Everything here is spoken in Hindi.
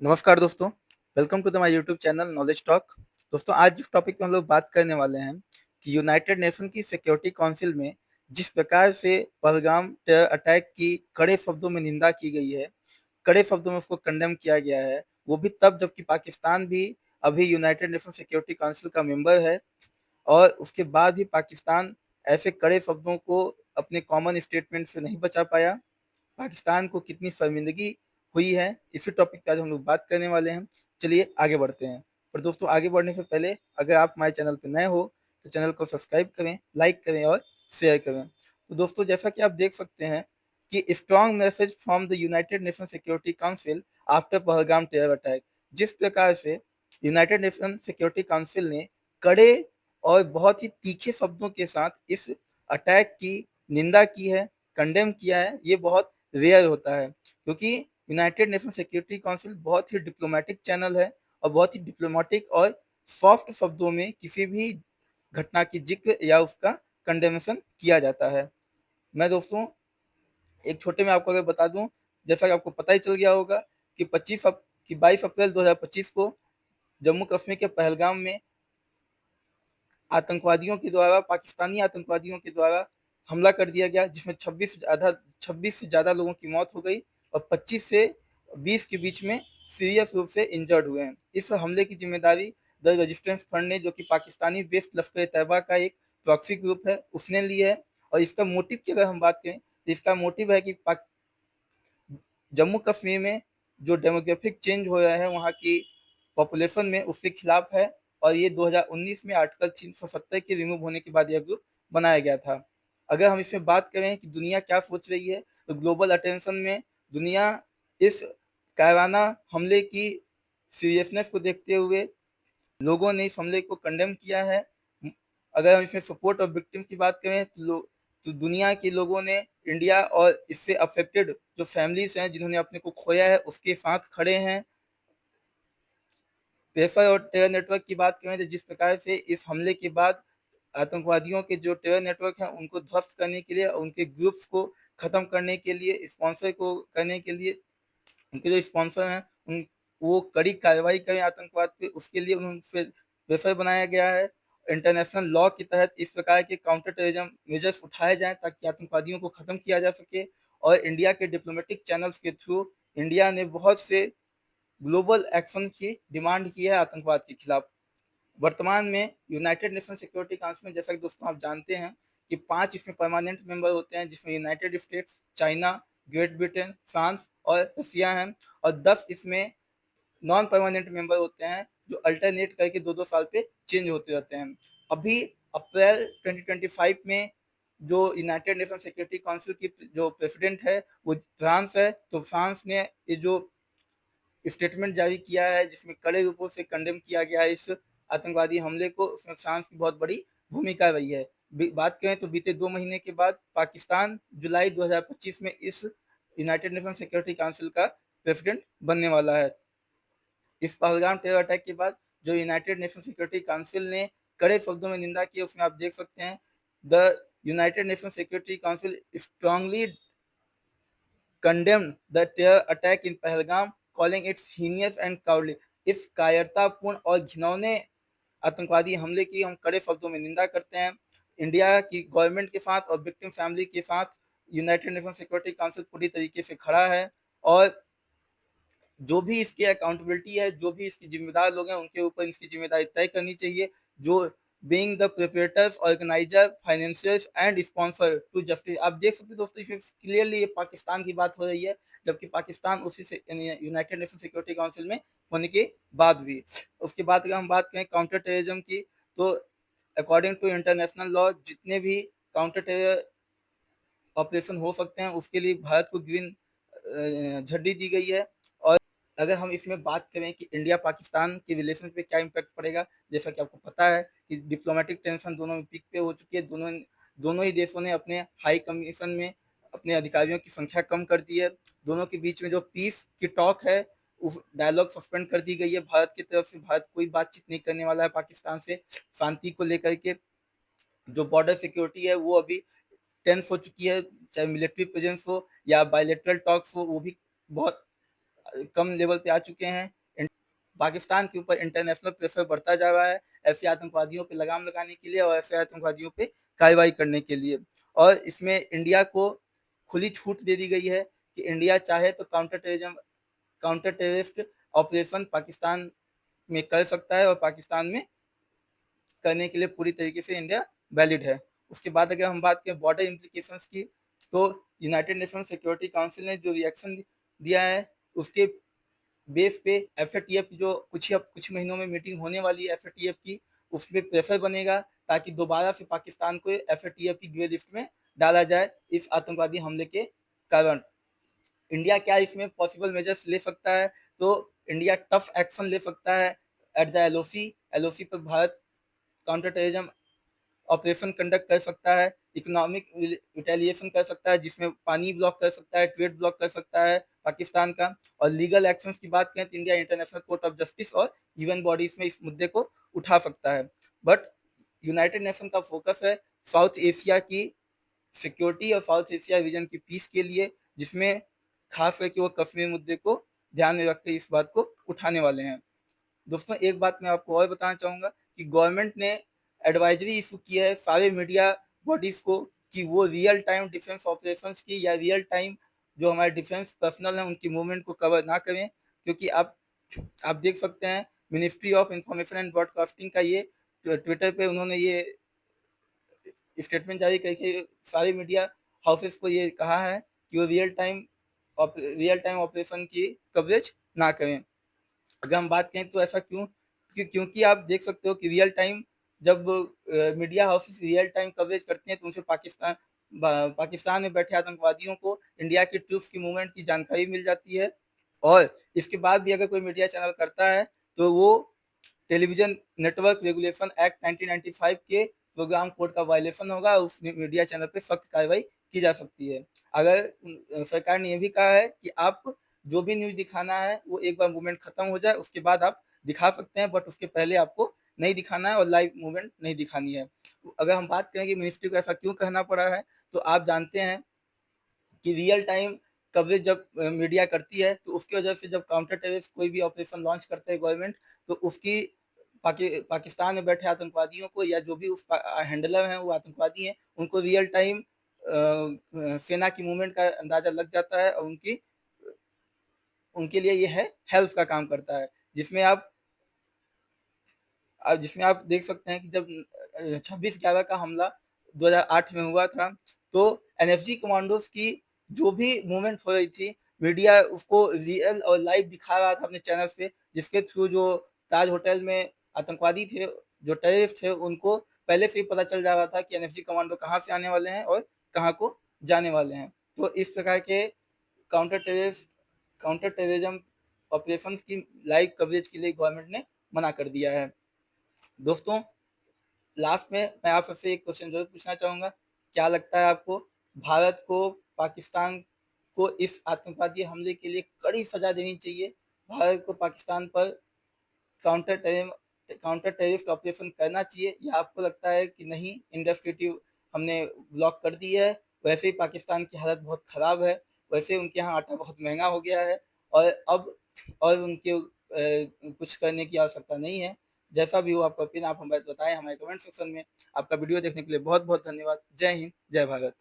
नमस्कार दोस्तों, welcome to the my YouTube channel knowledge talk. दोस्तों आज जिस टॉपिक पे हम लोग बात करने वाले हैं कि यूनाइटेड नेशन की सिक्योरिटी काउंसिल में जिस प्रकार से पहलगाम टेरर अटैक की कड़े शब्दों में निंदा की गई है, कड़े शब्दों में उसको कंडेम किया गया है, वो भी तब जबकि पाकिस्तान भी अभी यूनाइटेड नेशन सिक्योरिटी काउंसिल का मेंबर है और उसके बाद भी पाकिस्तान ऐसे कड़े शब्दों को अपने कॉमन स्टेटमेंट से नहीं बचा पाया। पाकिस्तान को कितनी शर्मिंदगी हुई है, इसी टॉपिक पे आज हम लोग बात करने वाले हैं। चलिए आगे बढ़ते हैं। पर दोस्तों आगे बढ़ने से पहले अगर आप हमारे चैनल पे नए हो तो चैनल को सब्सक्राइब करें, लाइक करें और शेयर करें। तो दोस्तों जैसा कि आप देख सकते हैं कि strong message from the United nation security council after Pahalgam terror attack. जिस प्रकार से यूनाइटेड नेशन सिक्योरिटी काउंसिल ने कड़े और बहुत ही तीखे शब्दों के साथ इस अटैक की निंदा की है, कंडेम किया है, ये बहुत रेयर होता है क्योंकि यूनाइटेड नेशन सिक्योरिटी काउंसिल बहुत ही डिप्लोमेटिक चैनल है और बहुत ही डिप्लोमेटिक और सॉफ्ट शब्दों में किसी भी घटना की जिक्र या उसका कंडेमेशन किया जाता है। मैं दोस्तों एक छोटे में आपको अगर बता दूं, जैसा कि आपको पता ही चल गया होगा कि 22 अप्रैल 2025 को जम्मू कश्मीर के पहलगाम में आतंकवादियों के द्वारा, पाकिस्तानी आतंकवादियों के द्वारा हमला कर दिया गया, जिसमें 26 से ज़्यादा लोगों की मौत हो गई और 25 से 20 के बीच में सीरियस रूप से इंजर्ड हुए हैं। इस हमले की जिम्मेदारी द रेजिस्टेंस फ्रंट ने, जो कि पाकिस्तानी बेस्ड लश्कर तैयबा का एक प्रॉक्सी ग्रुप है, उसने ली है। और इसका मोटिव की अगर हम बात करें तो इसका मोटिव है कि जम्मू कश्मीर में जो डेमोग्राफिक चेंज हो रहा है वहाँ की पॉपुलेशन में, उसके खिलाफ है। और ये 2019 में आर्टिकल 370 के रिमूव होने के बाद यह ग्रुप बनाया गया था। अगर हम इसमें बात करें कि दुनिया क्या सोच रही है, तो ग्लोबल अटेंशन में दुनिया इस कायराना हमले की सीरियसनेस को देखते हुए लोगों ने इस हमले को कंडेम किया है। अगर हम इसमें सपोर्ट और विक्टिम की बात करें तो दुनिया के लोगों ने इंडिया और इससे अफेक्टेड जो फैमिलीज हैं जिन्होंने अपने को खोया है उसके साथ खड़े हैं। पेपर और टेरर नेटवर्क की बात करें तो जिस प्रकार से इस हमले के बाद आतंकवादियों के जो टेरर नेटवर्क हैं उनको ध्वस्त करने के लिए, उनके ग्रुप्स को खत्म करने के लिए, स्पॉन्सर को करने के लिए, उनके जो स्पॉन्सर हैं उन वो कड़ी कार्रवाई करें आतंकवाद पे, उसके लिए उन्होंने प्रेफर बनाया गया है। इंटरनेशनल लॉ के तहत इस प्रकार के काउंटर टेररिज्म मेजर्स उठाए जाएं ताकि आतंकवादियों को खत्म किया जा सके। और इंडिया के डिप्लोमेटिक चैनल्स के थ्रू इंडिया ने बहुत से ग्लोबल एक्शन की डिमांड की है आतंकवाद के खिलाफ। वर्तमान में यूनाइटेड नेशन सिक्योरिटी काउंसिल में, जैसा कि दोस्तों आप जानते हैं कि 5 इसमें परमानेंट मेंबर होते हैं, जिसमें United states, China, great Britain, France और रसिया हैं। और 10 इसमें नॉन परमानेंट मेंबर होते हैं जो अल्टरनेट करके 2-2 साल पे चेंज होते रहते हैं। अभी अप्रैल 2025 में जो यूनाइटेड नेशन सिक्योरिटी काउंसिल की जो प्रेसिडेंट है वो फ्रांस है, तो फ्रांस ने ये जो स्टेटमेंट जारी किया है जिसमें कड़े रूपों से कंडेम किया गया है इस आतंकवादी हमले को, उसमें फ्रांस की बहुत बड़ी भूमिका रही है। बात करें तो बीते 2 महीने के बाद पाकिस्तान जुलाई 2025 में इस यूनाइटेड नेशन सिक्योरिटी काउंसिल का प्रेसिडेंट बनने वाला है। इस पहलगाम टेरर अटैक के बाद जो यूनाइटेड नेशन सिक्योरिटी काउंसिल ने कड़े शब्दों में निंदा की, उसमें आप देख सकते हैं the United nation security council strongly condemned the terror attack in Pahalgam, calling it heinous and cowardly। इस कायरतापूर्ण और घिनौने आतंकवादी हमले की हम कड़े शब्दों में निंदा करते हैं। इंडिया की गवर्नमेंट के साथ और विक्टिम फैमिली के साथ यूनाइटेड नेशन सिक्योरिटी काउंसिल पूरी तरीके से खड़ा है। और जो भी इसकी अकाउंटेबिलिटी है, जो भी इसके जिम्मेदार लोग हैं, उनके ऊपर इसकी जिम्मेदारी तय करनी चाहिए, जो being the perpetrators, organiser, financiers and sponsor to justice. आप देख सकते हैं दोस्तों इसमें क्लियरली ये पाकिस्तान की बात हो रही है, जबकि पाकिस्तान उसी से यूनाइटेड नेशन सिक्योरिटी काउंसिल में होने के बाद भी। उसके बाद अगर हम बात करें काउंटर टेररिज्म की, तो अकॉर्डिंग टू इंटरनेशनल लॉ जितने भी काउंटर टेरर ऑपरेशन हो सकते हैं उसके लिए भारत को ग्रीन झंडी दी गई है। और अगर हम इसमें बात करें कि इंडिया पाकिस्तान के रिलेशन पे क्या इम्पैक्ट पड़ेगा, जैसा कि आपको पता है कि डिप्लोमेटिक टेंशन दोनों में पीक पे हो चुकी है। दोनों ही देशों ने अपने हाई कमीशन में अपने अधिकारियों की संख्या कम कर दी है। दोनों के बीच में जो पीस की टॉक है उस डायलॉग सस्पेंड कर दी गई है भारत की तरफ से। भारत कोई बातचीत नहीं करने वाला है पाकिस्तान से शांति को लेकर के। जो बॉर्डर सिक्योरिटी है वो अभी टेंस हो चुकी है, चाहे मिलिट्री प्रेजेंस हो या बायलैटरल टॉक्स हो, वो भी बहुत कम लेवल पे आ चुके हैं। पाकिस्तान के ऊपर इंटरनेशनल प्रेशर बढ़ता जा रहा है ऐसे आतंकवादियों पे लगाम लगाने के लिए और ऐसे आतंकवादियों पे कार्रवाई करने के लिए। और इसमें इंडिया को खुली छूट दे दी गई है कि इंडिया चाहे तो काउंटर टेररिस्ट ऑपरेशन पाकिस्तान में कर सकता है और पाकिस्तान में करने के लिए पूरी तरीके से इंडिया वैलिड है। उसके बाद अगर हम बात करें बॉर्डर इम्प्लीकेशंस की, तो यूनाइटेड नेशन सिक्योरिटी काउंसिल ने जो रिएक्शन दिया है उसके बेस पे एफएटीएफ जो कुछ महीनों में मीटिंग होने वाली है एफएटीएफ की, उसमें प्रेशर बनेगा ताकि दोबारा से पाकिस्तान को एफएटीएफ की ग्रे लिस्ट में डाला जाए इस आतंकवादी हमले के कारण। इंडिया क्या इसमें पॉसिबल मेजर्स ले सकता है, तो इंडिया टफ एक्शन ले सकता है एट द एलओसी। एलओसी पर Bharat counter terrorism operation conduct कर सकता है, इकोनॉमिक रिटेलिएशन कर सकता है जिसमें पानी ब्लॉक कर सकता है, ट्रेड ब्लॉक कर सकता है पाकिस्तान का। और लीगल एक्शंस की बात करें तो India international court of justice और यूएन बॉडीज में इस मुद्दे को उठा सकता है। बट यूनाइटेड नेशन का फोकस है साउथ एशिया की सिक्योरिटी और साउथ एशिया रीजन की पीस के लिए, जिसमें खास करके वो कश्मीर मुद्दे को ध्यान में रखकर इस बात को उठाने वाले हैं। दोस्तों एक बात मैं आपको और बताना चाहूँगा कि गवर्नमेंट ने एडवाइजरी इशू किया है सारे मीडिया बॉडीज़ को कि वो रियल टाइम डिफेंस ऑपरेशंस की या रियल टाइम जो हमारे डिफेंस पर्सनल हैं उनकी मूवमेंट को कवर ना करें, क्योंकि आप देख सकते हैं ministry of information and broadcasting का ये ट्विटर पे उन्होंने ये स्टेटमेंट जारी करके सारे मीडिया हाउसेस को ये कहा है कि वो रियल टाइम ऑपरेशन की कवरेज ना करें। अगर हम बात करें तो ऐसा क्यों? क्योंकि आप देख सकते हो कि रियल टाइम जब media houses real time coverage करते हैं तो उनसे पाकिस्तान में बैठे आतंकवादियों को इंडिया की ट्रूप्स की मूवमेंट की जानकारी मिल जाती है। और इसके बाद भी अगर कोई मीडिया चैनल करता है तो वो टेलीविजन नेटवर्क रेगुलेशन एक्ट 1995 के प्रोग्राम कोड का वायलेशन होगा, उस मीडिया चैनल पे सख्त कार्रवाई की जा सकती है। अगर सरकार ने यह भी कहा है कि आप जो भी न्यूज़ दिखाना है वो एक बार मूवमेंट खत्म हो जाए उसके बाद आप दिखा सकते हैं, बट उसके पहले आपको नहीं दिखाना है और लाइव मूवमेंट नहीं दिखानी है। अगर हम बात करें कि मिनिस्ट्री को ऐसा क्यों कहना पड़ा है, तो आप जानते हैं कि रियल टाइम कवरेज जब मीडिया करती है तो उसकी वजह से जब काउंटर टेररिस्ट कोई भी ऑपरेशन लॉन्च करता है गवर्नमेंट, तो उसकी पाकिस्तान में बैठे आतंकवादियों को या जो भी उस हैंडलर हैं वो आतंकवादी हैं उनको रियल टाइम सेना की मूवमेंट का अंदाजा लग जाता है और उनके लिए ये है हेल्प का काम करता है, जिसमें आप देख सकते हैं कि जब 26/11 का हमला 2008 में हुआ था तो एनएसजी कमांडोज की जो भी मूवमेंट हो रही थी मीडिया उसको रियल और लाइव दिखा रहा था अपने चैनल्स पे, जिसके थ्रू जो ताज होटल में आतंकवादी थे, जो टेररिस्ट थे, उनको पहले से ही पता चल जा रहा था कि एनएसजी कमांडो कहाँ से आने वाले हैं और कहाँ को जाने वाले हैं। तो इस प्रकार के counter terrorist counter terrorism operation की लाइव कवरेज के लिए गवर्नमेंट ने मना कर दिया है। दोस्तों लास्ट में मैं आप सबसे एक क्वेश्चन जरूर पूछना चाहूँगा, क्या लगता है आपको भारत को पाकिस्तान को इस आतंकवादी हमले के लिए कड़ी सजा देनी चाहिए? भारत को पाकिस्तान पर counter terror counter terrorist operation करना चाहिए या आपको लगता है कि नहीं इंडस्ट्रेटिव हमने ब्लॉक कर दी है, वैसे ही पाकिस्तान की हालत बहुत ख़राब है, वैसे उनके यहाँ आटा बहुत महंगा हो गया है और अब और उनके कुछ करने की आवश्यकता नहीं है। जैसा भी हो आपका ओपिनियन आप हमें बताएं हमारे कमेंट सेक्शन में। आपका वीडियो देखने के लिए बहुत बहुत धन्यवाद। जय हिंद, जय भारत।